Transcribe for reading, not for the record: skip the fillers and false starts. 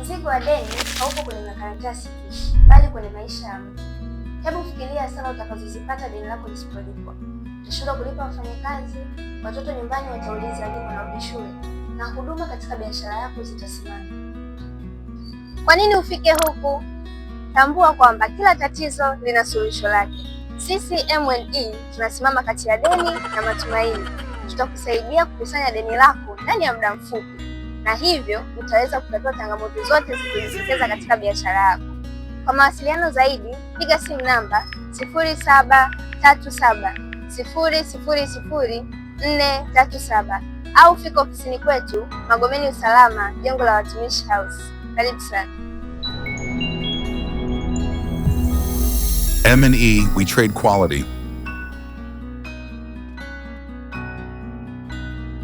Mzigo wa deni haupo kwenye makaratasi tu, bali kwenye maisha ya mtu. Hebu fikiria hasara utakazozipata deni lako lisipolipwa. Utashindwa kulipa wafanyakazi, watoto nyumbani watauliza lini wanarudi shule, na huduma katika biashara yako zitasimama. Kwa nini ufike huku? Tambua kwamba kila tatizo lina suluhisho lake. Sisi M&E tunasimama kati ya deni na matumaini. Tutakusaidia kukusanya deni lako ndani ya muda mfupi, na hivyo utaweza kutatua changamoto zote zilizojitokeza katika biashara yako. Kwa mawasiliano zaidi, piga simu namba 0737000437 au fika ofisini kwetu Magomeni Usalama, jengo la Watumishi House. Karibu sana. M&E, we trade quality.